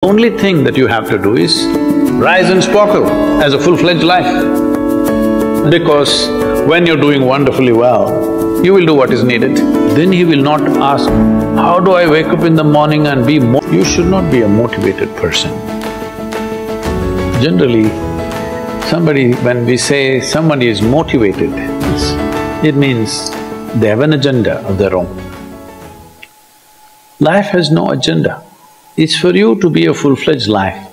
Only thing that you have to do is rise and sparkle as a full-fledged life. Because when you're doing wonderfully well, you will do what is needed. Then he will not ask, how do I wake up in the morning and be You should not be a motivated person. Generally, when we say somebody is motivated, it means they have an agenda of their own. Life has no agenda. It's for you to be a full-fledged life.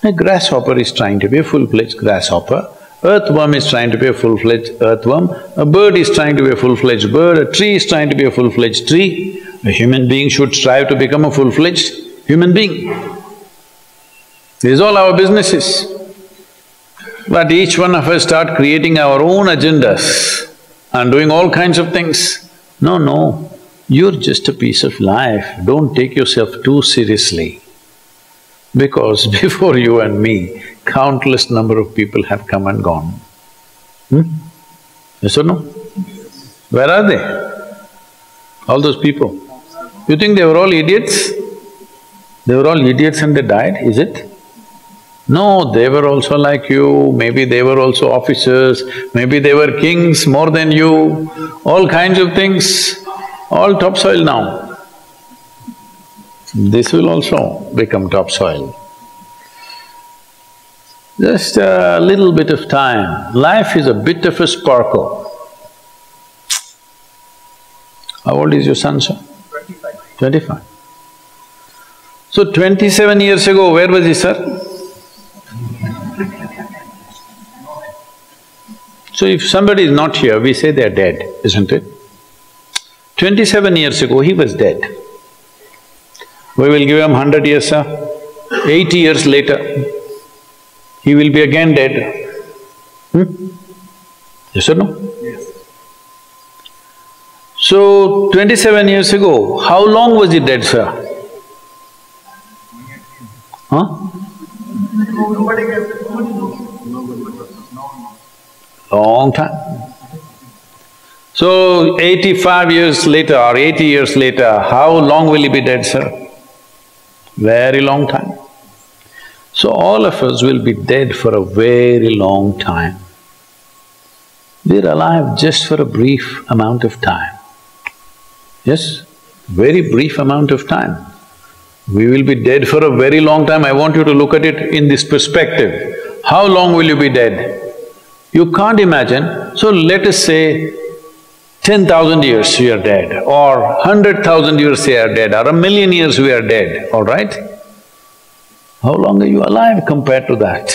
A grasshopper is trying to be a full-fledged grasshopper, earthworm is trying to be a full-fledged earthworm, a bird is trying to be a full-fledged bird, a tree is trying to be a full-fledged tree. A human being should strive to become a full-fledged human being. This is all our business is. But each one of us start creating our own agendas and doing all kinds of things. No, you're just a piece of life, don't take yourself too seriously. Because before you and me, countless number of people have come and gone. Yes or no? Where are they? All those people. You think they were all idiots? They were all idiots and they died, is it? No, they were also like you, maybe they were also officers, maybe they were kings more than you, all kinds of things, all topsoil now. This will also become topsoil. Just a little bit of time. Life is a bit of a sparkle. How old is your son, sir? 25. 25. So 27 years ago, where was he, sir? So if somebody is not here, we say they're dead, isn't it? 27 years ago, he was dead. We will give him 100 years, sir. 80 years later, he will be again dead. Yes or no? Yes. So, 27 years ago, how long was he dead, sir? Huh? Nobody gets it. Long time. So, 85 years later or 80 years later, how long will he be dead, sir? Very long time. So all of us will be dead for a very long time. We're alive just for a brief amount of time. Yes, very brief amount of time. We will be dead for a very long time. I want you to look at it in this perspective. How long will you be dead? You can't imagine. So let us say 10,000 years we are dead, or 100,000 years we are dead, or 1,000,000 years we are dead, all right? How long are you alive compared to that?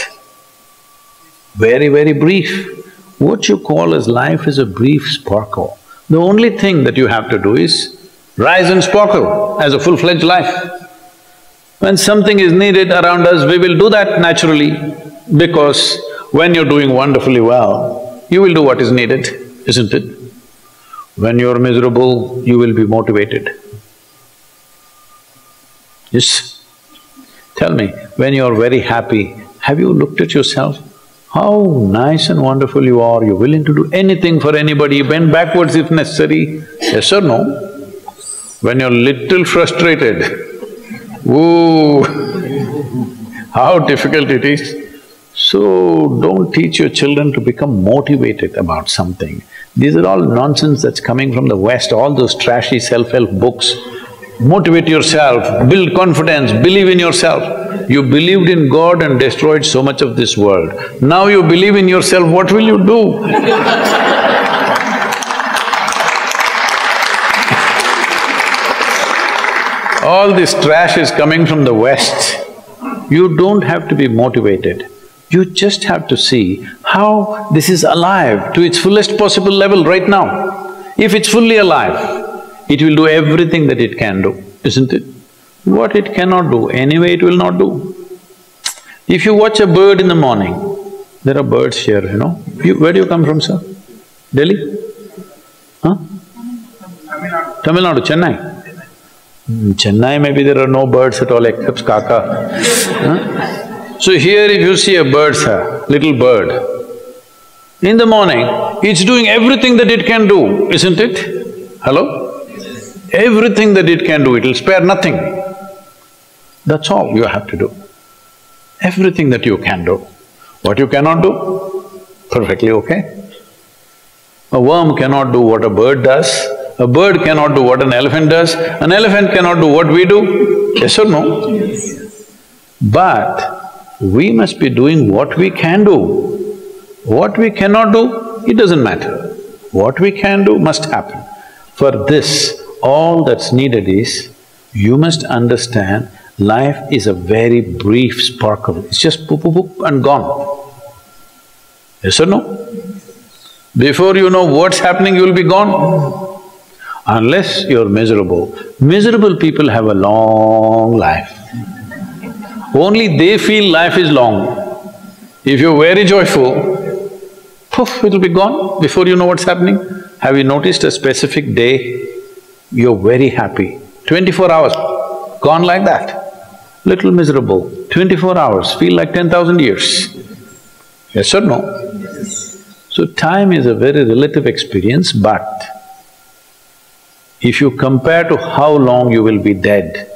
Very, very brief. What you call as life is a brief sparkle. The only thing that you have to do is rise and sparkle as a full-fledged life. When something is needed around us, we will do that naturally, because when you're doing wonderfully well, you will do what is needed, isn't it? When you're miserable, you will be motivated. Yes? Tell me, when you're very happy, have you looked at yourself? How nice and wonderful you are, you're willing to do anything for anybody, bend backwards if necessary, yes or no? When you're little frustrated, ooh, how difficult it is. So, don't teach your children to become motivated about something. These are all nonsense that's coming from the West, all those trashy self-help books. Motivate yourself, build confidence, believe in yourself. You believed in God and destroyed so much of this world. Now you believe in yourself, what will you do? All this trash is coming from the West. You don't have to be motivated. You just have to see how this is alive to its fullest possible level right now. If it's fully alive, it will do everything that it can do, isn't it? What it cannot do, anyway it will not do. If you watch a bird in the morning, there are birds here, you know. Where do you come from, sir? Delhi? Huh? Tamil Nadu, Chennai? Chennai, maybe there are no birds at all except kaka. Huh? So here if you see a bird, sir, little bird, in the morning, it's doing everything that it can do, isn't it? Hello? Everything that it can do, it'll spare nothing. That's all you have to do. Everything that you can do. What you cannot do, perfectly okay. A worm cannot do what a bird does, a bird cannot do what an elephant does, an elephant cannot do what we do, yes or no? Yes. But we must be doing what we can do. What we cannot do, it doesn't matter. What we can do must happen. For this, all that's needed is, you must understand life is a very brief sparkle, it's just poop, poop, poop and gone. Yes or no? Before you know what's happening, you'll be gone. Unless you're miserable. Miserable people have a long life. Only they feel life is long. If you're very joyful, poof, it'll be gone before you know what's happening. Have you noticed a specific day, you're very happy, 24 hours, gone like that. Little miserable, 24 hours, feel like 10,000 years. Yes or no? So time is a very relative experience, but if you compare to how long you will be dead,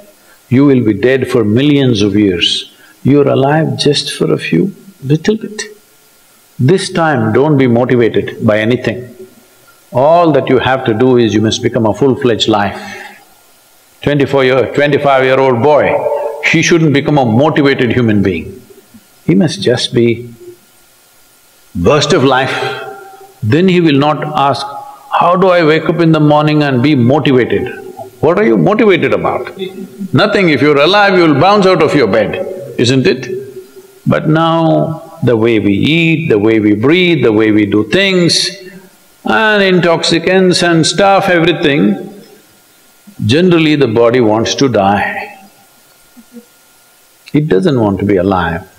you will be dead for millions of years. You're alive just for a few, little bit. This time, don't be motivated by anything. All that you have to do is you must become a full-fledged life. 25-year-old boy, he shouldn't become a motivated human being. He must just be burst of life. Then he will not ask, how do I wake up in the morning and be motivated? What are you motivated about? Nothing. If you're alive, you'll bounce out of your bed, isn't it? But now, the way we eat, the way we breathe, the way we do things, and intoxicants and stuff, everything, generally the body wants to die. It doesn't want to be alive.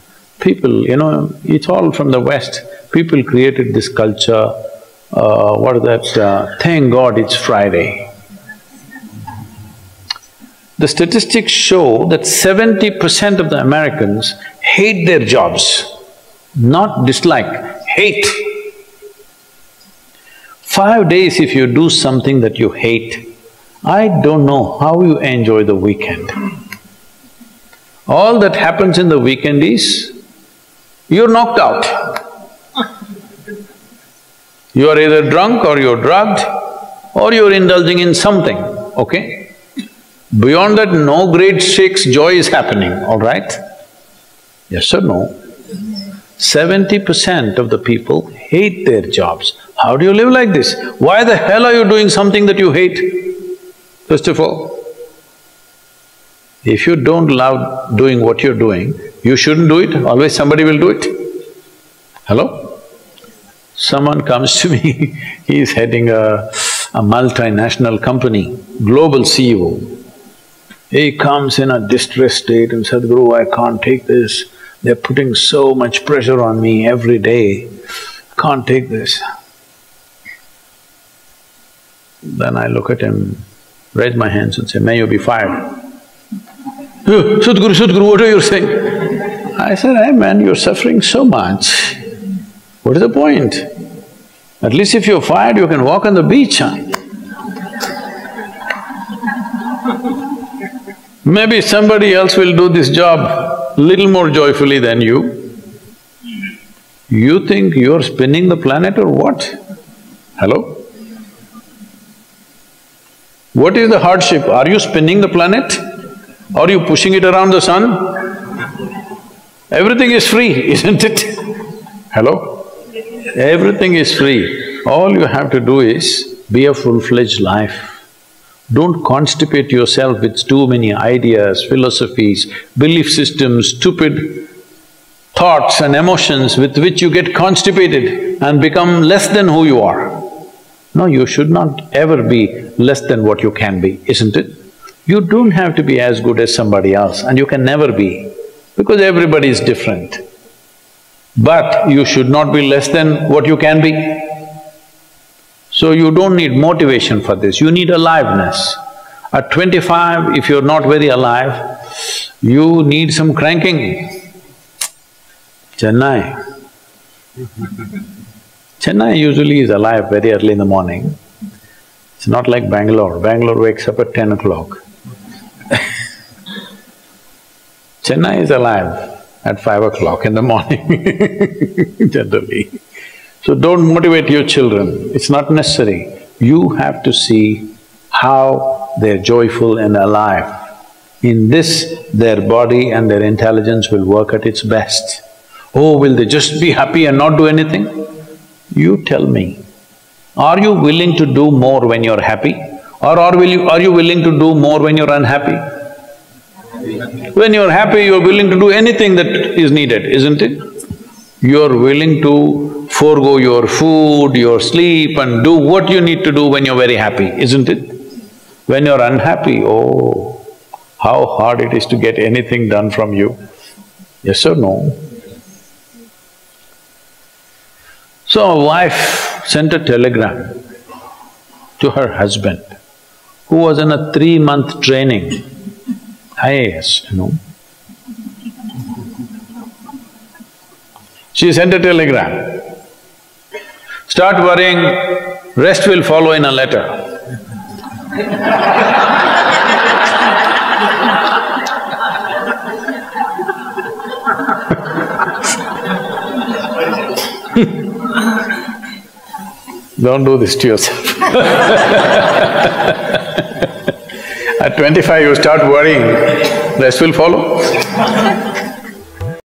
People, it's all from the West. People created this culture, what is that, thank God it's Friday. The statistics show that 70% of the Americans hate their jobs, not dislike, hate. 5 days if you do something that you hate, I don't know how you enjoy the weekend. All that happens in the weekend is, you're knocked out. You are either drunk or you're drugged or you're indulging in something, okay? Beyond that, no great shakes joy is happening, all right? Yes or no? 70% of the people hate their jobs. How do you live like this? Why the hell are you doing something that you hate? First of all, if you don't love doing what you're doing, you shouldn't do it, always somebody will do it. Hello? Someone comes to me, he's heading a multinational company, global CEO. He comes in a distressed state and said, Sadhguru, I can't take this. They're putting so much pressure on me every day, can't take this. Then I look at him, raise my hands and say, may you be fired. Sadhguru, what are you saying? I said, hey man, you're suffering so much. What is the point? At least if you're fired, you can walk on the beach, huh? Maybe somebody else will do this job little more joyfully than you. You think you're spinning the planet or what? Hello? What is the hardship? Are you spinning the planet? Are you pushing it around the sun? Everything is free, isn't it? Hello? Everything is free. All you have to do is be a full-fledged life. Don't constipate yourself with too many ideas, philosophies, belief systems, stupid thoughts and emotions with which you get constipated and become less than who you are. No, you should not ever be less than what you can be, isn't it? You don't have to be as good as somebody else and you can never be, because everybody is different. But you should not be less than what you can be. So you don't need motivation for this, you need aliveness. At 25, if you're not very alive, you need some cranking. Chennai. Chennai usually is alive very early in the morning. It's not like Bangalore. Bangalore wakes up at 10 o'clock. Chennai is alive at 5 o'clock in the morning generally. So don't motivate your children, it's not necessary. You have to see how they're joyful and alive. In this, their body and their intelligence will work at its best. Oh, will they just be happy and not do anything? You tell me, are you willing to do more when you're happy? Or are you willing to do more when you're unhappy? When you're happy, you're willing to do anything that is needed, isn't it? You're willing to forego your food, your sleep and do what you need to do when you're very happy, isn't it? When you're unhappy, oh, how hard it is to get anything done from you. Yes or no? So a wife sent a telegram to her husband, who was in a 3-month training, IAS, you know. She sent a telegram, start worrying, rest will follow in a letter. Don't do this to yourself. At 25 you start worrying, rest will follow.